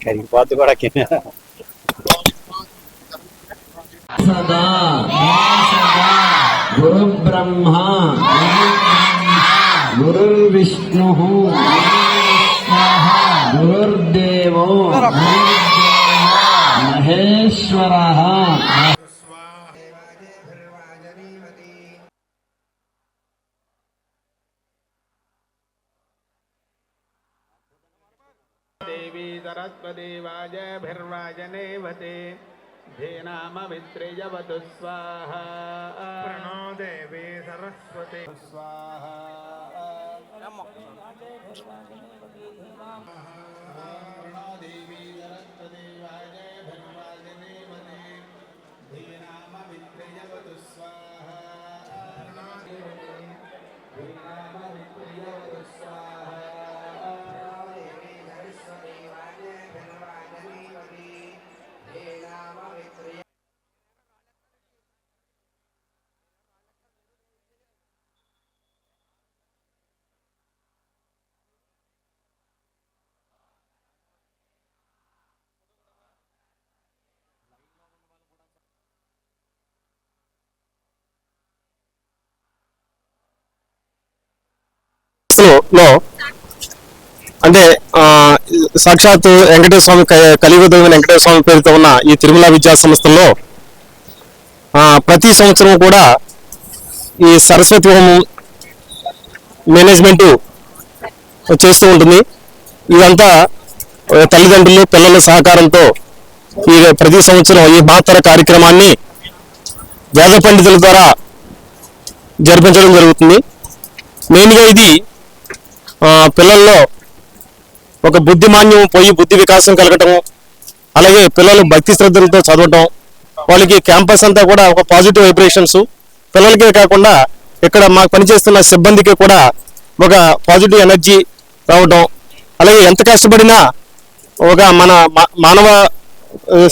కరిగిపోద్దు కూడా సదా గురు బ్రహ్మ గురుర్విష్ణు గురుర్దేవో మహేశ్వర. देवी सरस्वती वाजभिर्वाजनेवते धेनाम वित्रेयवतु स्वाहा. प्रणो देवी सरस्वती स्वाहा. प्रणो देवी सरस्वती वाजभिर्वाजनेवते धेनाम वित्रेयवतु स्वाहा. धेनाम वित्रेयवतु स्वाहा. లో అంటే సాక్షాత్ వెంకటేశ్వర స్వామి కలియుగదైన వెంకటేశ్వర స్వామి పేరుతో ఉన్న ఈ తిరుమల విద్యా సంస్థల్లో ప్రతి సంవత్సరం కూడా ఈ సరస్వతి హోమం మేనేజ్మెంట్ చేస్తూ ఉంటుంది. ఇదంతా తల్లిదండ్రులు పిల్లల సహకారంతో ఈ ప్రతి సంవత్సరం ఈ మహత్తర కార్యక్రమాన్ని వేద పండితుల ద్వారా జరిపించడం జరుగుతుంది. మెయిన్గా ఇది పిల్లల్లో ఒక బుద్ధిమాన్యం పోయి బుద్ధి వికాసం కలగటం, అలాగే పిల్లలు భక్తి శ్రద్ధలతో చదవటం, వాళ్ళకి క్యాంపస్ అంతా కూడా ఒక పాజిటివ్ వైబ్రేషన్స్, పిల్లలకే కాకుండా ఇక్కడ మాకు పనిచేస్తున్న సిబ్బందికి కూడా ఒక పాజిటివ్ ఎనర్జీ రావటం, అలాగే ఎంత కష్టపడినా ఒక మన మానవ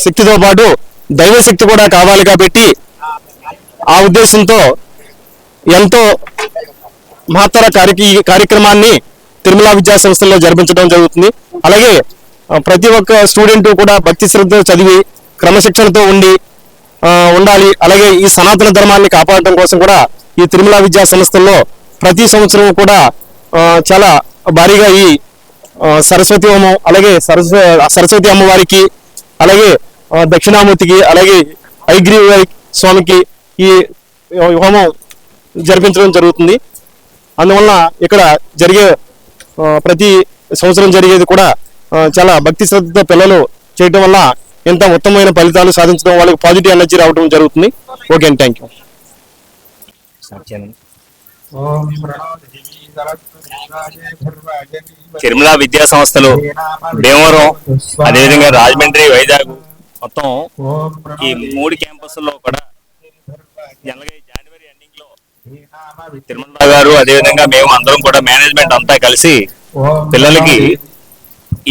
శక్తితో పాటు దైవ శక్తి కూడా కావాలి కాబట్టి ఆ ఉద్దేశంతో ఎంతో మహత్తర కార్యక్రమాన్ని తిరుమల విద్యా సంస్థల్లో జరిపించడం జరుగుతుంది. అలాగే ప్రతి ఒక్క స్టూడెంట్ కూడా భక్తి శ్రద్ధ చదివి క్రమశిక్షణతో ఉండాలి. అలాగే ఈ సనాతన ధర్మాన్ని కాపాడటం కోసం కూడా ఈ తిరుమల విద్యా సంస్థల్లో ప్రతి సంవత్సరం కూడా చాలా భారీగా ఈ సరస్వతి హోమం, అలాగే సరస్వతి అమ్మవారికి, అలాగే దక్షిణామూర్తికి, అలాగే ఐగ్రీవ స్వామికి ఈ హోమం జరిపించడం జరుగుతుంది. అందువల్ల ఇక్కడ జరిగే ప్రతి సంవత్సరం జరిగేది కూడా చాలా భక్తి శ్రద్ధతో పిల్లలు చేయడం వల్ల ఎంత ఉత్తమమైన ఫలితాలు సాధించడం, వాళ్ళకి పాజిటివ్ ఎనర్జీ రావడం జరుగుతుంది. ఓకే అండి, థ్యాంక్ యూ. తిరుమల విద్యా సంస్థలు భీమవరం, అదేవిధంగా రాజమండ్రి, వైజాగ్ మొత్తం ఈ 3 క్యాంపస్ల్లో కూడా జనవరి ఎండింగ్ లో తిరుమల గారు అదేవిధంగా మేము అందరం కూడా మేనేజ్మెంట్ అంతా కలిసి పిల్లలకి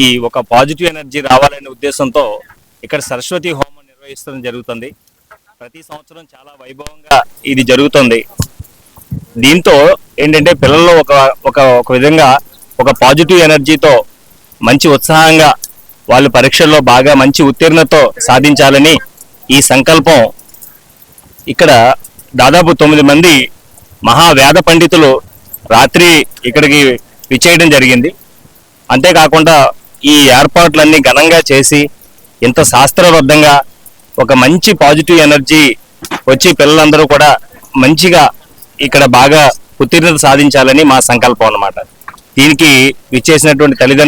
ఈ ఒక పాజిటివ్ ఎనర్జీ రావాలనే ఉద్దేశంతో ఇక్కడ సరస్వతి హోమం నిర్వహించడం జరుగుతుంది. ప్రతి సంవత్సరం చాలా వైభవంగా ఇది జరుగుతుంది. దీంతో ఏంటంటే పిల్లల్లో ఒక విధంగా ఒక పాజిటివ్ ఎనర్జీతో మంచి ఉత్సాహంగా వాళ్ళు పరీక్షల్లో బాగా మంచి ఉత్తీర్ణతో సాధించాలని ఈ సంకల్పం ఇక్కడ దాదాపు 9 మంది మహావేద పండితులు రాత్రి ఇక్కడికి విచ్చేయడం జరిగింది. అంతేకాకుండా ఈ ఏర్పాట్లన్నీ ఘనంగా చేసి ఇంత శాస్త్రబద్ధంగా ఒక మంచి పాజిటివ్ ఎనర్జీ వచ్చి పిల్లలందరూ కూడా మంచిగా ఇక్కడ బాగా ఉత్తీర్ణత సాధించాలని మా సంకల్పం అన్నమాట. దీనికి విచ్చేసినటువంటి తల్లిదండ్రులు